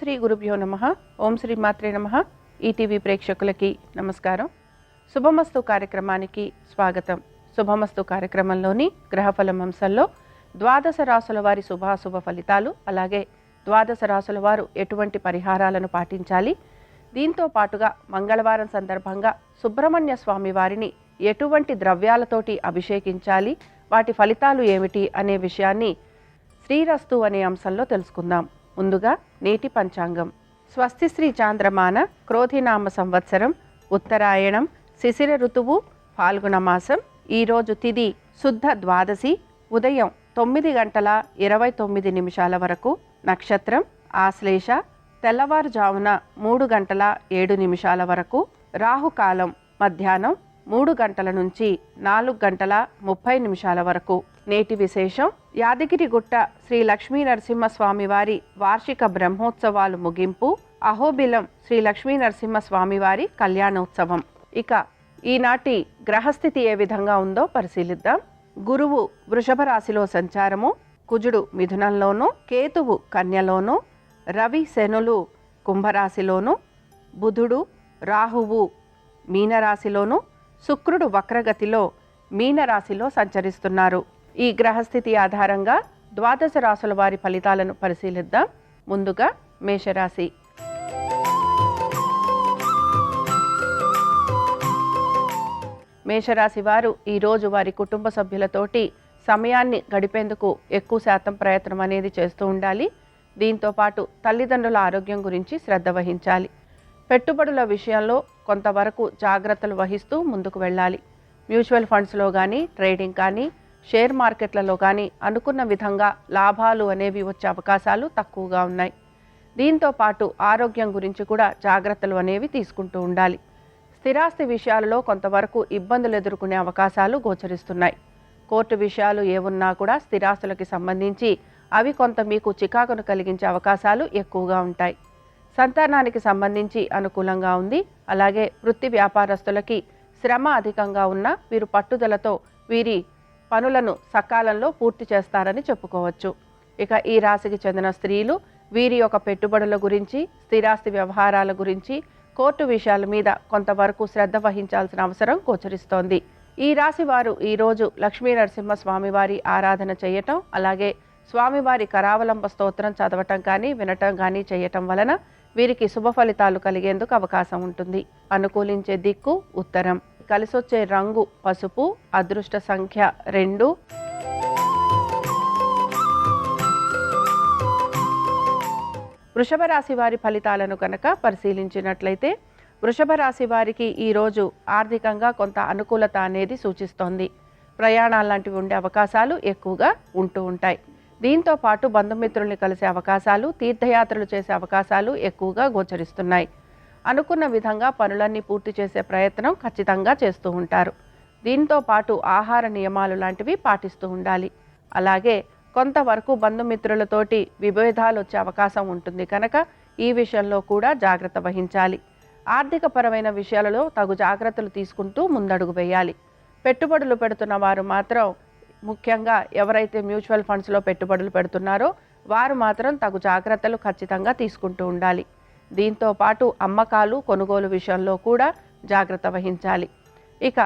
శ్రీ గురుభ్యో నమః. ఓం శ్రీ మాత్రే నమః. ఈటీవీ ప్రేక్షకులకి నమస్కారం. శుభమస్తు కార్యక్రమానికి స్వాగతం. శుభమస్తు కార్యక్రమంలోని గ్రహఫలం అంశంలో ద్వాదశ రాశుల వారి శుభాశుభ ఫలితాలు, అలాగే ద్వాదశ రాశుల వారు ఎటువంటి పరిహారాలను పాటించాలి, దీంతో పాటుగా మంగళవారం సందర్భంగా సుబ్రహ్మణ్య స్వామి వారిని ఎటువంటి ద్రవ్యాలతోటి అభిషేకించాలి, వాటి ఫలితాలు ఏమిటి అనే విషయాన్ని శ్రీరస్తు అనే అంశంలో తెలుసుకుందాం. ముందుగా నేటి పంచాంగం. స్వస్తి శ్రీ చాంద్రమాన క్రోధినామ సంవత్సరం, ఉత్తరాయణం, శిశిర ఋతువు, ఫాల్గుణ మాసం. ఈరోజు తిథి శుద్ధ ద్వాదశి, ఉదయం 9:29 వరకు. నక్షత్రం ఆశ్లేష, తెల్లవారుజామున 3:07 వరకు. రాహుకాలం మధ్యాహ్నం 3 గంటల నుంచి 4:30 వరకు. నేటి విశేషం: యాదగిరిగుట్ట శ్రీ లక్ష్మీ నరసింహస్వామి వారి వార్షిక బ్రహ్మోత్సవాలు ముగింపు, అహోబిలం శ్రీ లక్ష్మీ నరసింహస్వామి వారి కళ్యాణోత్సవం. ఇక ఈనాటి గ్రహస్థితి ఏ విధంగా ఉందో పరిశీలిద్దాం. గురువు వృషభ రాశిలో సంచారము, కుజుడు మిథునంలోను, కేతువు కన్యలోను, రవి శనులు కుంభరాశిలోను, బుధుడు రాహువు మీనరాశిలోను, శుక్రుడు వక్రగతిలో మీనరాశిలో సంచరిస్తున్నారు. ఈ గ్రహస్థితి ఆధారంగా ద్వాదశ రాశుల వారి ఫలితాలను పరిశీలిద్దాం. ముందుగా మేషరాశి. మేషరాశి వారు ఈరోజు వారి కుటుంబ సభ్యులతోటి సమయాన్ని గడిపేందుకు ఎక్కువ శాతం ప్రయత్నం అనేది చేస్తూ ఉండాలి. దీంతో పాటు తల్లిదండ్రుల ఆరోగ్యం గురించి శ్రద్ధ వహించాలి. పెట్టుబడుల విషయంలో కొంతవరకు జాగ్రత్తలు వహిస్తూ ముందుకు వెళ్ళాలి. మ్యూచువల్ ఫండ్స్లో కానీ, ట్రేడింగ్ కానీ, షేర్ మార్కెట్లలో కానీ అనుకున్న విధంగా లాభాలు అనేవి వచ్చే అవకాశాలు తక్కువగా ఉన్నాయి. దీంతో పాటు ఆరోగ్యం గురించి కూడా జాగ్రత్తలు అనేవి తీసుకుంటూ ఉండాలి. స్థిరాస్తి విషయాలలో కొంతవరకు ఇబ్బందులు ఎదుర్కొనే అవకాశాలు గోచరిస్తున్నాయి. కోర్టు విషయాలు ఏమున్నా కూడా స్థిరాస్తులకి సంబంధించి అవి కొంత మీకు చికాకును కలిగించే అవకాశాలు ఎక్కువగా ఉంటాయి. సంతానానికి సంబంధించి అనుకూలంగా ఉంది. అలాగే వృత్తి వ్యాపారస్తులకి శ్రమ అధికంగా ఉన్న వీరు పట్టుదలతో వీరి పనులను సకాలంలో పూర్తి చేస్తారని చెప్పుకోవచ్చు. ఇక ఈ రాశికి చెందిన స్త్రీలు వీరి యొక్క పెట్టుబడుల గురించి, స్థిరాస్తి వ్యవహారాల గురించి, కోర్టు విషయాల మీద కొంతవరకు శ్రద్ధ వహించాల్సిన అవసరం గోచరిస్తోంది. ఈ రాశి వారు ఈరోజు లక్ష్మీ నరసింహ స్వామివారి ఆరాధన చేయటం, అలాగే స్వామివారి కరావలంబ స్తోత్రం చదవటం కానీ, వినటం కానీ చేయటం వలన వీరికి శుభ ఫలితాలు కలిగేందుకు అవకాశం ఉంటుంది. అనుకూలించే దిక్కు ఉత్తరం. కలిసొచ్చే రంగు పసుపు. అదృష్ట సంఖ్య 2. వృషభ రాశి వారి ఫలితాలను కనుక పరిశీలించినట్లయితే వృషభ రాశి వారికి ఈరోజు ఆర్థికంగా కొంత అనుకూలత అనేది సూచిస్తోంది. ప్రయాణాలు లాంటివి ఉండే అవకాశాలు ఎక్కువగా ఉంటూ ఉంటాయి. దీంతో పాటు బంధుమిత్రుల్ని కలిసే అవకాశాలు, తీర్థయాత్రలు చేసే అవకాశాలు ఎక్కువగా గోచరిస్తున్నాయి. అనుకున్న విధంగా పనులన్నీ పూర్తి చేసే ప్రయత్నం ఖచ్చితంగా చేస్తూ ఉంటారు. దీంతో పాటు ఆహార నియమాలు లాంటివి పాటిస్తూ ఉండాలి. అలాగే కొంతవరకు బంధుమిత్రులతోటి విభేదాలు వచ్చే అవకాశం ఉంటుంది కనుక ఈ విషయంలో కూడా జాగ్రత్త వహించాలి. ఆర్థిక పరమైన విషయాలలో తగు జాగ్రత్తలు తీసుకుంటూ ముందడుగు వేయాలి. పెట్టుబడులు పెడుతున్న వారు మాత్రం, ముఖ్యంగా ఎవరైతే మ్యూచువల్ ఫండ్స్లో పెట్టుబడులు పెడుతున్నారో వారు మాత్రం తగు జాగ్రత్తలు ఖచ్చితంగా తీసుకుంటూ ఉండాలి. దీంతో పాటు అమ్మకాలు, కొనుగోలు విషయంలో కూడా జాగ్రత్త వహించాలి. ఇక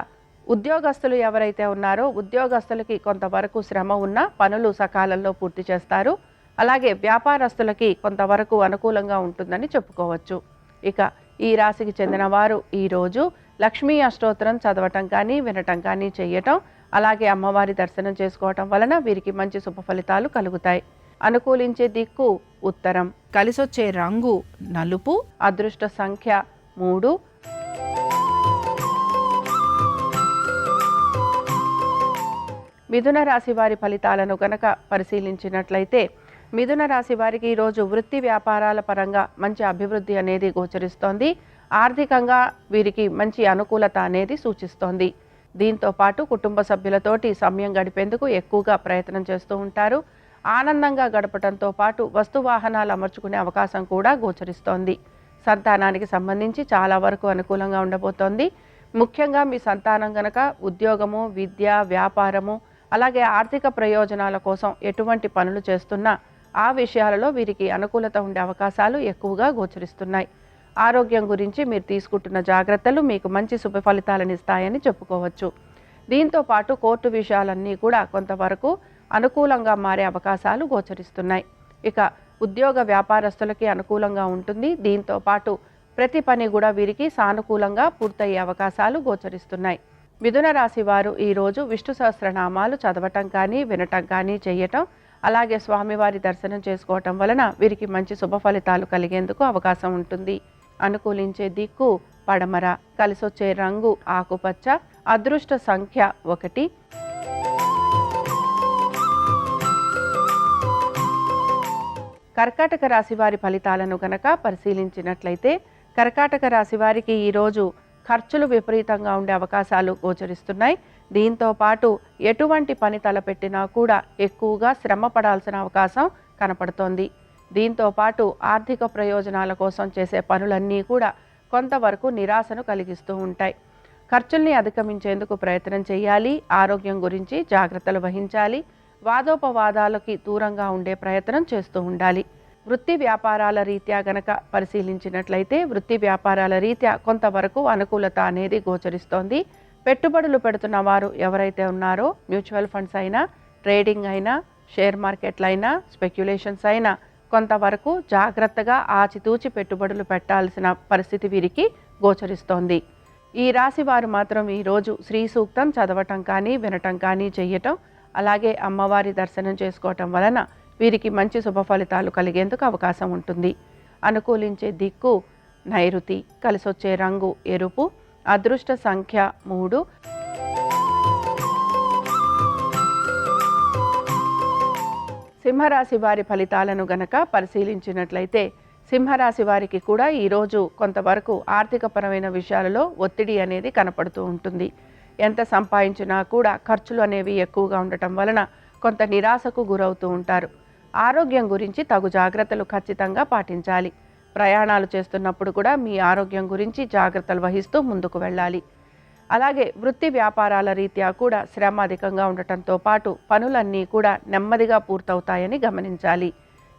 ఉద్యోగస్తులు ఎవరైతే ఉన్నారో ఉద్యోగస్తులకి కొంతవరకు శ్రమ ఉన్న పనులు సకాలంలో పూర్తి చేస్తారు. అలాగే వ్యాపారస్తులకి కొంతవరకు అనుకూలంగా ఉంటుందని చెప్పుకోవచ్చు. ఇక ఈ రాశికి చెందిన వారు ఈరోజు లక్ష్మీ అష్టోత్తరం చదవటం కానీ, వినటం కానీ చేయటం, అలాగే అమ్మవారి దర్శనం చేసుకోవటం వలన వీరికి మంచి శుభ ఫలితాలు కలుగుతాయి. అనుకూలించే దిక్కు ఉత్తరం. కలిసొచ్చే రంగు నలుపు. అదృష్ట సంఖ్య 3. మిథున రాశి వారి ఫలితాలను గనక పరిశీలించినట్లయితే మిథున రాశి వారికి ఈరోజు వృత్తి వ్యాపారాల పరంగా మంచి అభివృద్ధి అనేది గోచరిస్తోంది. ఆర్థికంగా వీరికి మంచి అనుకూలత అనేది సూచిస్తోంది. దీంతో పాటు కుటుంబ సభ్యులతోటి సమయం గడిపేందుకు ఎక్కువగా ప్రయత్నం చేస్తూ ఉంటారు. ఆనందంగా గడపడంతో పాటు వస్తు వాహనాలు అమర్చుకునే అవకాశం కూడా గోచరిస్తోంది. సంతానానికి సంబంధించి చాలా వరకు అనుకూలంగా ఉండబోతోంది. ముఖ్యంగా మీ సంతానం గనక ఉద్యోగము, విద్య, వ్యాపారము, అలాగే ఆర్థిక ప్రయోజనాల కోసం ఎటువంటి పనులు చేస్తున్నా ఆ విషయాలలో వీరికి అనుకూలత ఉండే అవకాశాలు ఎక్కువగా గోచరిస్తున్నాయి. ఆరోగ్యం గురించి మీరు తీసుకుంటున్న జాగ్రత్తలు మీకు మంచి శుభ ఫలితాలను ఇస్తాయని చెప్పుకోవచ్చు. దీంతో పాటు కోర్టు విషయాలన్నీ కూడా కొంతవరకు అనుకూలంగా మారే అవకాశాలు గోచరిస్తున్నాయి. ఇక ఉద్యోగ వ్యాపారస్తులకి అనుకూలంగా ఉంటుంది. దీంతో పాటు ప్రతి పని కూడా వీరికి సానుకూలంగా పూర్తయ్యే అవకాశాలు గోచరిస్తున్నాయి. మిథున రాశి వారు ఈరోజు విష్ణు సహస్రనామాలు చదవటం కానీ వినటం కానీ చేయటం, అలాగే స్వామివారి దర్శనం చేసుకోవటం వలన వీరికి మంచి శుభ ఫలితాలు కలిగేందుకు అవకాశం ఉంటుంది. అనుకూలించే దిక్కు పడమర, కలిసొచ్చే రంగు ఆకుపచ్చ, అదృష్ట సంఖ్య 1. కర్కాటక రాశి వారి ఫలితాలను గనక పరిశీలించినట్లయితే కర్కాటక రాశి వారికి ఈరోజు ఖర్చులు విపరీతంగా ఉండే అవకాశాలు గోచరిస్తున్నాయి. దీంతో పాటు ఎటువంటి పని తలపెట్టినా కూడా ఎక్కువగా శ్రమ పడాల్సిన అవకాశం కనపడుతోంది. దీంతో పాటు ఆర్థిక ప్రయోజనాల కోసం చేసే పనులన్నీ కూడా కొంతవరకు నిరాశను కలిగిస్తూ ఉంటాయి. ఖర్చుల్ని అధిగమించేందుకు ప్రయత్నం చేయాలి. ఆరోగ్యం గురించి జాగ్రత్తలు వహించాలి. వాదోపవాదాలకి దూరంగా ఉండే ప్రయత్నం చేస్తూ ఉండాలి. వృత్తి వ్యాపారాల రీత్యా గనక పరిశీలించినట్లయితే వృత్తి వ్యాపారాల రీత్యా కొంతవరకు అనుకూలత అనేది గోచరిస్తోంది. పెట్టుబడులు పెడుతున్న వారు ఎవరైతే ఉన్నారో మ్యూచువల్ ఫండ్స్ అయినా, ట్రేడింగ్ అయినా, షేర్ మార్కెట్లైనా, స్పెక్యులేషన్స్ అయినా కొంతవరకు జాగ్రత్తగా ఆచితూచి పెట్టుబడులు పెట్టాల్సిన పరిస్థితి వీరికి గోచరిస్తోంది. ఈ రాశి వారు మాత్రం ఈరోజు శ్రీ సూక్తం చదవటం కానీ వినటం కానీ చెయ్యటం, అలాగే అమ్మవారి దర్శనం చేసుకోవటం వలన వీరికి మంచి శుభ ఫలితాలు కలిగేందుకు అవకాశం ఉంటుంది. అనుకూలించే దిక్కు నైరుతి, కలిసొచ్చే రంగు ఎరుపు, అదృష్ట సంఖ్య 3. సింహరాశి వారి ఫలితాలను గనక పరిశీలించినట్లయితే సింహరాశి వారికి కూడా ఈరోజు కొంతవరకు ఆర్థికపరమైన విషయాలలో ఒత్తిడి అనేది కనపడుతూ ఉంటుంది. ఎంత సంపాదించినా కూడా ఖర్చులు అనేవి ఎక్కువగా ఉండటం వలన కొంత నిరాశకు గురవుతూ ఉంటారు. ఆరోగ్యం గురించి తగు జాగ్రత్తలు ఖచ్చితంగా పాటించాలి. ప్రయాణాలు చేస్తున్నప్పుడు కూడా మీ ఆరోగ్యం గురించి జాగ్రత్తలు వహిస్తూ ముందుకు వెళ్ళాలి. అలాగే వృత్తి వ్యాపారాల రీత్యా కూడా శ్రమ అధికంగా ఉండటంతో పాటు పనులన్నీ కూడా నెమ్మదిగా పూర్తవుతాయని గమనించాలి.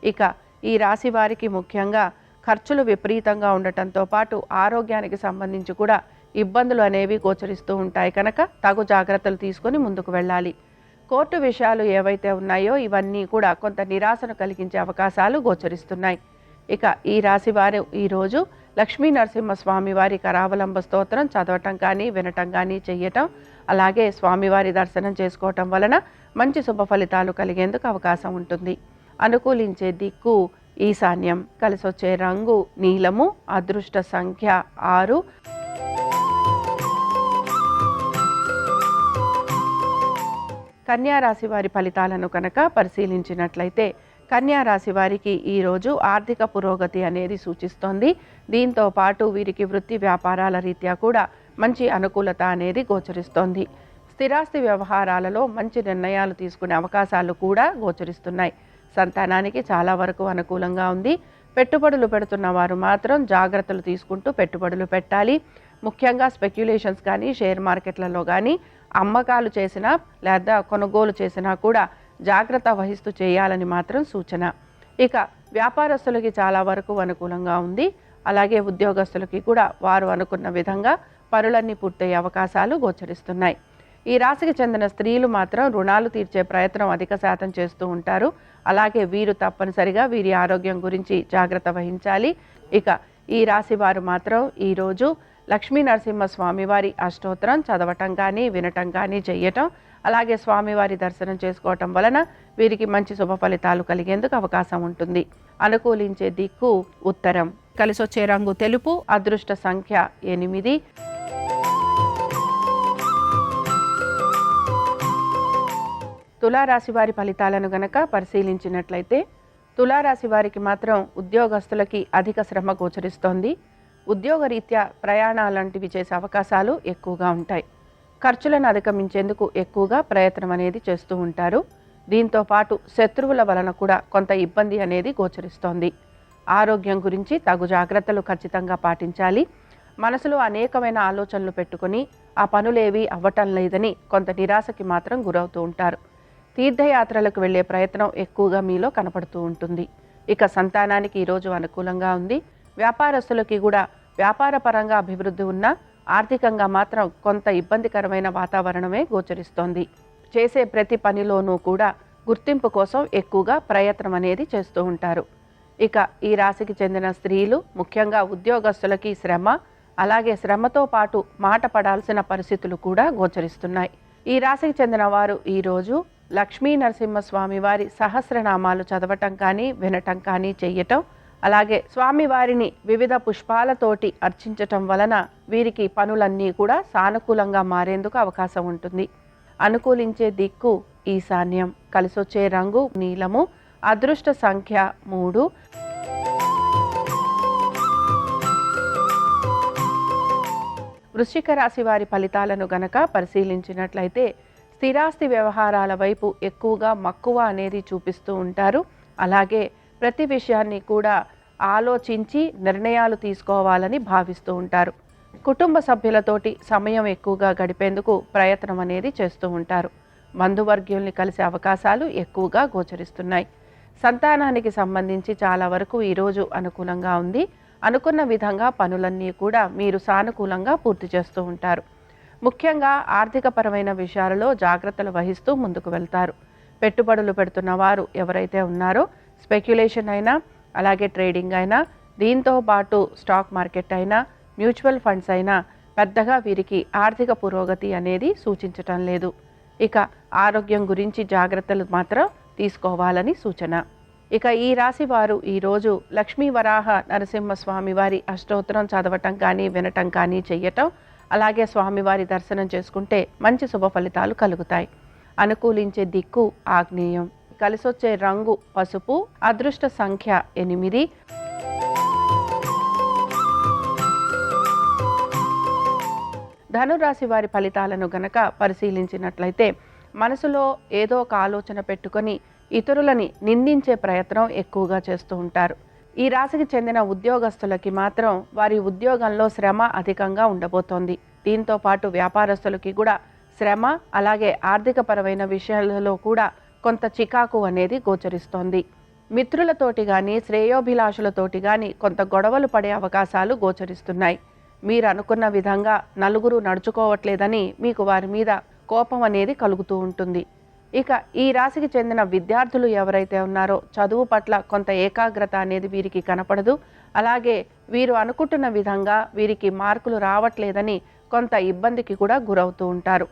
ఇక ఈ రాశి వారికి ముఖ్యంగా ఖర్చులు విపరీతంగా ఉండటంతో పాటు ఆరోగ్యానికి సంబంధించి కూడా ఇబ్బందులు అనేవి గోచరిస్తూ ఉంటాయి కనుక తగు జాగ్రత్తలు తీసుకొని ముందుకు వెళ్ళాలి. కోర్టు విషయాలు ఏవైతే ఉన్నాయో ఇవన్నీ కూడా కొంత నిరాశను కలిగించే అవకాశాలు గోచరిస్తున్నాయి. ఇక ఈ రాశి వారు ఈరోజు లక్ష్మీ నరసింహస్వామి వారి కరావలంబ స్తోత్రం చదవటం కానీ వినటం కానీ చెయ్యటం, అలాగే స్వామివారి దర్శనం చేసుకోవటం వలన మంచి శుభ ఫలితాలు కలిగేందుకు అవకాశం ఉంటుంది. అనుకూలించే దిక్కు ఈశాన్యం, కలిసొచ్చే రంగు నీలము, అదృష్ట సంఖ్య 6. కన్యా రాశి వారి ఫలితాలను కనుక పరిశీలించినట్లయితే కన్యా రాశి వారికి ఈరోజు ఆర్థిక పురోగతి అనేది సూచిస్తోంది. దీంతో పాటు వీరికి వృత్తి వ్యాపారాల రీత్యా కూడా మంచి అనుకూలత అనేది గోచరిస్తోంది. స్థిరాస్తి వ్యవహారాలలో మంచి నిర్ణయాలు తీసుకునే అవకాశాలు కూడా గోచరిస్తున్నాయి. సంతానానికి చాలా వరకు అనుకూలంగా ఉంది. పెట్టుబడులు పెడుతున్న వారు మాత్రం జాగ్రత్తలు తీసుకుంటూ పెట్టుబడులు పెట్టాలి. ముఖ్యంగా స్పెక్యులేషన్స్ కానీ షేర్ మార్కెట్లలో కానీ అమ్మకాలు చేసినా లేదా కొనుగోలు చేసినా కూడా జాగ్రత్త వహిస్తూ చేయాలని మాత్రం సూచన. ఇక వ్యాపారస్తులకి చాలా వరకు అనుకూలంగా ఉంది. అలాగే ఉద్యోగస్తులకి కూడా వారు అనుకున్న విధంగా పనులన్నీ పూర్తయ్యే అవకాశాలు గోచరిస్తున్నాయి. ఈ రాశికి చెందిన స్త్రీలు మాత్రం రుణాలు తీర్చే ప్రయత్నం అధిక శాతం చేస్తూ ఉంటారు. అలాగే వీరు తప్పనిసరిగా వీరి ఆరోగ్యం గురించి జాగ్రత్త వహించాలి. ఇక ఈ రాశి వారు మాత్రం ఈరోజు లక్ష్మీ నరసింహ స్వామివారి అష్టోత్తరం చదవటం కానీ వినటం కానీ చెయ్యటం, అలాగే స్వామివారి దర్శనం చేసుకోవటం వలన వీరికి మంచి శుభ ఫలితాలు కలిగేందుకు అవకాశం ఉంటుంది. అనుకూలించే దిక్కు ఉత్తరం, కలిసొచ్చే రంగు తెలుపు, అదృష్ట సంఖ్య 8. తులారాశి వారి ఫలితాలను గనక పరిశీలించినట్లయితే తులారాశి వారికి మాత్రం ఉద్యోగస్తులకి అధిక శ్రమ గోచరిస్తోంది. ఉద్యోగరీత్యా ప్రయాణాలంటివి చేసే అవకాశాలు ఎక్కువగా ఉంటాయి. ఖర్చులను అధిగమించేందుకు ఎక్కువగా ప్రయత్నం అనేది చేస్తూ ఉంటారు. దీంతో పాటు శత్రువుల వలన కూడా కొంత ఇబ్బంది అనేది గోచరిస్తోంది. ఆరోగ్యం గురించి తగు జాగ్రత్తలు ఖచ్చితంగా పాటించాలి. మనసులో అనేకమైన ఆలోచనలు పెట్టుకొని ఆ పనులేవి అవ్వటం లేదని కొంత నిరాశకి మాత్రం గురవుతూ ఉంటారు. తీర్థయాత్రలకు వెళ్ళే ప్రయత్నం ఎక్కువగా మీలో కనపడుతూ ఉంటుంది. ఇక సంతానానికి ఈరోజు అనుకూలంగా ఉంది. వ్యాపారస్తులకి కూడా వ్యాపార పరంగా అభివృద్ధి ఉన్నా ఆర్థికంగా మాత్రం కొంత ఇబ్బందికరమైన వాతావరణమే గోచరిస్తోంది. చేసే ప్రతి పనిలోనూ కూడా గుర్తింపు కోసం ఎక్కువగా ప్రయత్నం అనేది చేస్తూ ఉంటారు. ఇక ఈ రాశికి చెందిన స్త్రీలు ముఖ్యంగా ఉద్యోగస్తులకి శ్రమ, అలాగే శ్రమతో పాటు మాట పడాల్సిన పరిస్థితులు కూడా గోచరిస్తున్నాయి. ఈ రాశికి చెందిన వారు ఈరోజు లక్ష్మీ నరసింహస్వామి వారి సహస్రనామాలు చదవటం కానీ వినటం కానీ చెయ్యటం, అలాగే స్వామివారిని వివిధ పుష్పాలతోటి అర్చించటం వలన వీరికి పనులన్నీ కూడా సానుకూలంగా మారేందుకు అవకాశం ఉంటుంది. అనుకూలించే దిక్కు ఈశాన్యం, కలిసొచ్చే రంగు నీలము, అదృష్ట సంఖ్య 3. వృశ్చిక రాశి వారి ఫలితాలను గనక పరిశీలించినట్లయితే స్థిరాస్తి వ్యవహారాల వైపు ఎక్కువగా మక్కువ అనేది చూపిస్తూ ఉంటారు. అలాగే ప్రతి విషయాన్ని కూడా ఆలోచించి నిర్ణయాలు తీసుకోవాలని భావిస్తూ ఉంటారు. కుటుంబ సభ్యులతోటి సమయం ఎక్కువగా గడిపేందుకు ప్రయత్నం అనేది చేస్తూ ఉంటారు. బంధువర్గీయుల్ని కలిసే అవకాశాలు ఎక్కువగా గోచరిస్తున్నాయి. సంతానానికి సంబంధించి చాలా వరకు ఈరోజు అనుకూలంగా ఉంది. అనుకున్న విధంగా పనులన్నీ కూడా మీరు సానుకూలంగా పూర్తి చేస్తూ ఉంటారు. ముఖ్యంగా ఆర్థికపరమైన విషయాలలో జాగ్రత్తలు వహిస్తూ ముందుకు వెళ్తారు. పెట్టుబడులు పెడుతున్న వారు ఎవరైతే ఉన్నారో స్పెక్యులేషన్ అయినా, అలాగే ట్రేడింగ్ అయినా, దీంతో పాటు స్టాక్ మార్కెట్ అయినా, మ్యూచువల్ ఫండ్స్ అయినా పెద్దగా వీరికి ఆర్థిక పురోగతి అనేది సూచించటం లేదు. ఇక ఆరోగ్యం గురించి జాగ్రత్తలు మాత్రం తీసుకోవాలని సూచన. ఇక ఈ రాశి వారు ఈరోజు లక్ష్మీ వరాహ నరసింహస్వామి వారి అష్టోత్తరం చదవటం కానీ వినటం కానీ చెయ్యటం, అలాగే స్వామివారి దర్శనం చేసుకుంటే మంచి శుభ ఫలితాలు కలుగుతాయి. అనుకూలించే దిక్కు ఆగ్నేయం, కలిసొచ్చే రంగు పసుపు, అదృష్ట సంఖ్య 8. ధనురాశి వారి ఫలితాలను గనక పరిశీలించినట్లయితే మనసులో ఏదో ఒక ఆలోచన పెట్టుకొని ఇతరులని నిందించే ప్రయత్నం ఎక్కువగా చేస్తూ ఉంటారు. ఈ రాశికి చెందిన ఉద్యోగస్తులకి మాత్రం వారి ఉద్యోగంలో శ్రమ అధికంగా ఉండబోతోంది. దీంతో పాటు వ్యాపారస్తులకి కూడా శ్రమ, అలాగే ఆర్థికపరమైన విషయాలలో కూడా కొంత చికాకు అనేది గోచరిస్తోంది. మిత్రులతోటి కానీ శ్రేయోభిలాషులతోటి కానీ కొంత గొడవలు పడే అవకాశాలు గోచరిస్తున్నాయి. మీరు అనుకున్న విధంగా నలుగురు నడుచుకోవట్లేదని మీకు వారి మీద కోపం అనేది కలుగుతూ ఉంటుంది. ఇక ఈ రాశికి చెందిన విద్యార్థులు ఎవరైతే ఉన్నారో చదువు పట్ల కొంత ఏకాగ్రత అనేది వీరికి కనపడదు. అలాగే వీరు అనుకుంటున్న విధంగా వీరికి మార్కులు రావట్లేదని కొంత ఇబ్బందికి కూడా గురవుతూ ఉంటారు.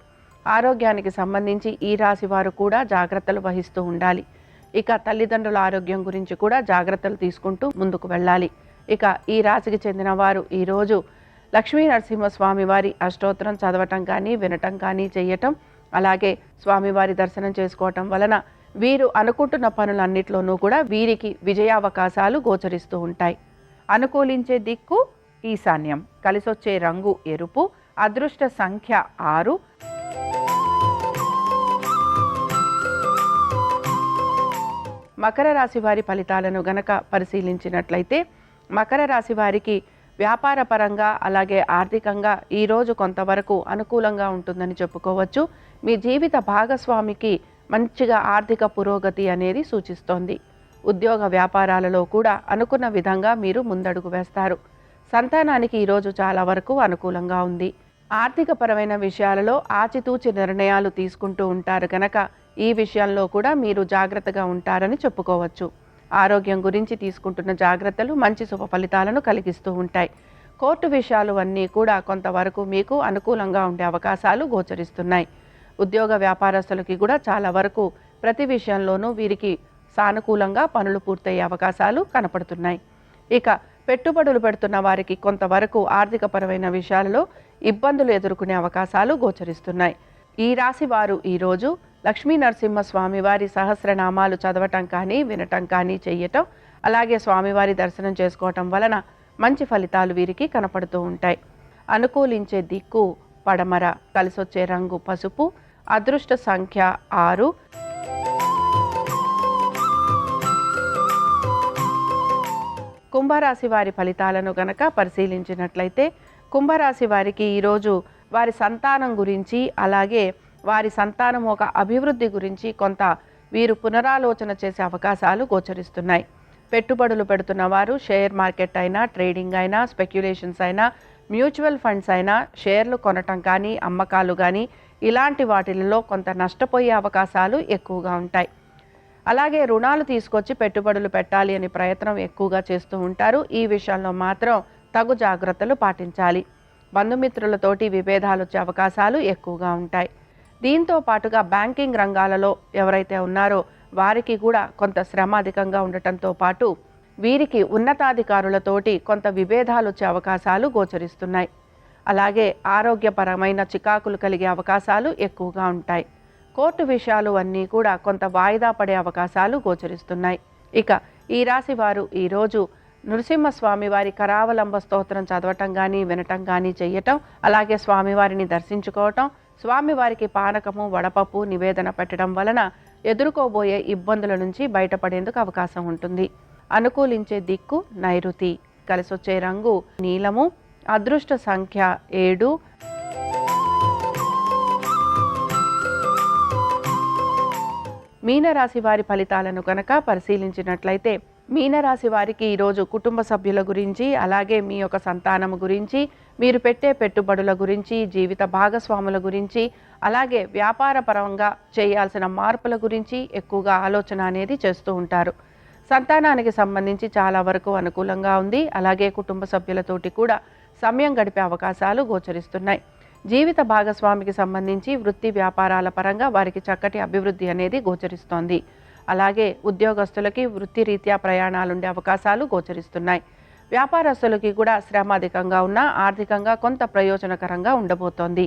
ఆరోగ్యానికి సంబంధించి ఈ రాశి వారు కూడా జాగ్రత్తలు వహిస్తూ ఉండాలి. ఇక తల్లిదండ్రుల ఆరోగ్యం గురించి కూడా జాగ్రత్తలు తీసుకుంటూ ముందుకు వెళ్ళాలి. ఇక ఈ రాశికి చెందిన వారు ఈరోజు లక్ష్మీ నరసింహస్వామి వారి అష్టోత్తరం చదవటం కానీ వినటం కానీ చెయ్యటం, అలాగే స్వామివారి దర్శనం చేసుకోవటం వలన వీరు అనుకుంటున్న పనులన్నిట్లోనూ కూడా వీరికి విజయావకాశాలు గోచరిస్తూ ఉంటాయి. అనుకూలించే దిక్కు ఈశాన్యం, కలిసొచ్చే రంగు ఎరుపు, అదృష్ట సంఖ్య 6. మకర రాశి వారి ఫలితాలను గనక పరిశీలించినట్లయితే మకర రాశి వారికి వ్యాపార పరంగా అలాగే ఆర్థికంగా ఈరోజు కొంతవరకు అనుకూలంగా ఉంటుందని చెప్పుకోవచ్చు. మీ జీవిత భాగస్వామికి మంచిగా ఆర్థిక పురోగతి అనేది సూచిస్తోంది. ఉద్యోగ వ్యాపారాలలో కూడా అనుకున్న విధంగా మీరు ముందడుగు వేస్తారు. సంతానానికి ఈరోజు చాలా వరకు అనుకూలంగా ఉంది. ఆర్థిక పరమైన విషయాలలో ఆచితూచి నిర్ణయాలు తీసుకుంటూ ఉంటారు కనుక ఈ విషయంలో కూడా మీరు జాగ్రత్తగా ఉంటారని చెప్పుకోవచ్చు. ఆరోగ్యం గురించి తీసుకుంటున్న జాగ్రత్తలు మంచి శుభ ఫలితాలను కలిగిస్తూ ఉంటాయి. కోర్టు విషయాలు అన్నీ కూడా కొంతవరకు మీకు అనుకూలంగా ఉండే అవకాశాలు గోచరిస్తున్నాయి. ఉద్యోగ వ్యాపారస్తులకి కూడా చాలా వరకు ప్రతి విషయంలోనూ వీరికి సానుకూలంగా పనులు పూర్తయ్యే అవకాశాలు కనపడుతున్నాయి. ఇక పెట్టుబడులు పెడుతున్న వారికి కొంతవరకు ఆర్థికపరమైన విషయాలలో ఇబ్బందులు ఎదుర్కొనే అవకాశాలు గోచరిస్తున్నాయి. ఈ రాశి వారు ఈరోజు లక్ష్మీ నరసింహస్వామి వారి సహస్రనామాలు చదవటం కానీ వినటం కానీ చెయ్యటం, అలాగే స్వామివారి దర్శనం చేసుకోవటం వలన మంచి ఫలితాలు వీరికి కనపడుతూ ఉంటాయి. అనుకూలించే దిక్కు పడమర, కలిసొచ్చే రంగు పసుపు, అదృష్ట సంఖ్య 6. కుంభరాశి వారి ఫలితాలను గనక పరిశీలించినట్లయితే కుంభరాశి వారికి ఈరోజు వారి సంతానం గురించి అలాగే వారి సంతానం ఒక అభివృద్ధి గురించి కొంత వీరు పునరాలోచన చేసే అవకాశాలు గోచరిస్తున్నాయి. పెట్టుబడులు పెడుతున్న వారు షేర్ మార్కెట్ అయినా, ట్రేడింగ్ అయినా, స్పెక్యులేషన్స్ అయినా, మ్యూచువల్ ఫండ్స్ అయినా, షేర్లు కొనటం కానీ, అమ్మకాలు కానీ ఇలాంటి వాటిల్లో కొంత నష్టపోయే అవకాశాలు ఎక్కువగా ఉంటాయి. అలాగే రుణాలు తీసుకొచ్చి పెట్టుబడులు పెట్టాలి అనే ప్రయత్నం ఎక్కువగా చేస్తూ ఉంటారు. ఈ విషయంలో మాత్రం తగు జాగ్రత్తలు పాటించాలి. బంధుమిత్రులతోటి విభేదాలు వచ్చే అవకాశాలు ఎక్కువగా ఉంటాయి. దీంతో పాటుగా బ్యాంకింగ్ రంగాలలో ఎవరైతే ఉన్నారో వారికి కూడా కొంత శ్రమ అధికంగా ఉండటంతో పాటు వీరికి ఉన్నతాధికారులతోటి కొంత విభేదాలు వచ్చే అవకాశాలు గోచరిస్తున్నాయి. అలాగే ఆరోగ్యపరమైన చికాకులు కలిగే అవకాశాలు ఎక్కువగా ఉంటాయి. కోర్టు విషయాలు అన్నీ కూడా కొంత వాయిదా పడే అవకాశాలు గోచరిస్తున్నాయి. ఇక ఈ రాశి వారు ఈరోజు నృసింహస్వామి వారి కరావలంబ స్తోత్రం చదవటం కానీ, వినటం కానీ చేయటం, అలాగే స్వామివారిని దర్శించుకోవటం, స్వామివారికి పానకము, వడపప్పు నివేదన పెట్టడం వలన ఎదుర్కోబోయే ఇబ్బందుల నుంచి బయటపడేందుకు అవకాశం ఉంటుంది. అనుకూలించే దిక్కు నైరుతి. కలిసొచ్చే రంగు నీలము. అదృష్ట సంఖ్య 7. మీనరాశి వారి ఫలితాలను కనుక పరిశీలించినట్లయితే మీనరాశి వారికి ఈరోజు కుటుంబ సభ్యుల గురించి, అలాగే మీ యొక్క సంతానము గురించి, మీరు పెట్టే పెట్టుబడుల గురించి, జీవిత భాగస్వాముల గురించి, అలాగే వ్యాపార పరంగా చేయాల్సిన మార్పుల గురించి ఎక్కువగా ఆలోచన అనేది చేస్తూ ఉంటారు. సంతానానికి సంబంధించి చాలా వరకు అనుకూలంగా ఉంది. అలాగే కుటుంబ సభ్యులతోటి కూడా సమయం గడిపే అవకాశాలు గోచరిస్తున్నాయి. జీవిత భాగస్వామికి సంబంధించి వృత్తి వ్యాపారాల పరంగా వారికి చక్కటి అభివృద్ధి అనేది గోచరిస్తోంది. అలాగే ఉద్యోగస్తులకి వృత్తిరీత్యా ప్రయాణాలు ఉండే అవకాశాలు గోచరిస్తున్నాయి. వ్యాపారస్తులకి కూడా శ్రమ అధికంగా ఉన్నా ఆర్థికంగా కొంత ప్రయోజనకరంగా ఉండబోతోంది.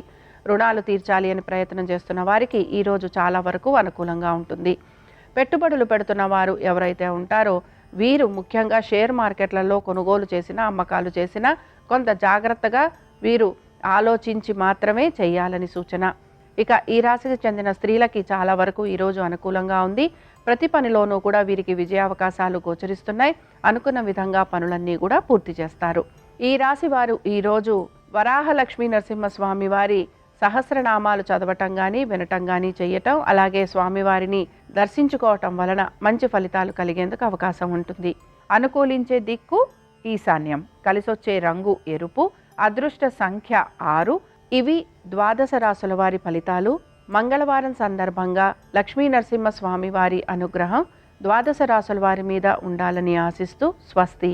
రుణాలు తీర్చాలి అని ప్రయత్నం చేస్తున్న వారికి ఈరోజు చాలా వరకు అనుకూలంగా ఉంటుంది. పెట్టుబడులు పెడుతున్న వారు ఎవరైతే ఉంటారో వీరు ముఖ్యంగా షేర్ మార్కెట్లలో కొనుగోలు చేసినా, అమ్మకాలు చేసినా కొంత జాగ్రత్తగా వీరు ఆలోచించి మాత్రమే చేయాలని సూచన. ఇక ఈ రాశికి చెందిన స్త్రీలకి చాలా వరకు ఈరోజు అనుకూలంగా ఉంది. ప్రతి పనిలోనూ కూడా వీరికి విజయావకాశాలు గోచరిస్తున్నాయి. అనుకున్న విధంగా పనులన్నీ కూడా పూర్తి చేస్తారు. ఈ రాశి వారు ఈరోజు వరాహ లక్ష్మీ నరసింహస్వామి వారి సహస్రనామాలు చదవటం కానీ, వినటం కానీ చేయటం, అలాగే స్వామివారిని దర్శించుకోవటం వలన మంచి ఫలితాలు కలిగేందుకు అవకాశం ఉంటుంది. అనుకూలించే దిక్కు ఈశాన్యం. కలిసొచ్చే రంగు ఎరుపు. అదృష్ట సంఖ్య 6. ఇవి ద్వాదశ రాశుల వారి ఫలితాలు. మంగళవారం సందర్భంగా లక్ష్మీ నరసింహస్వామి వారి అనుగ్రహం ద్వాదశ రాశుల వారి మీద ఉండాలని ఆశిస్తూ స్వస్తి.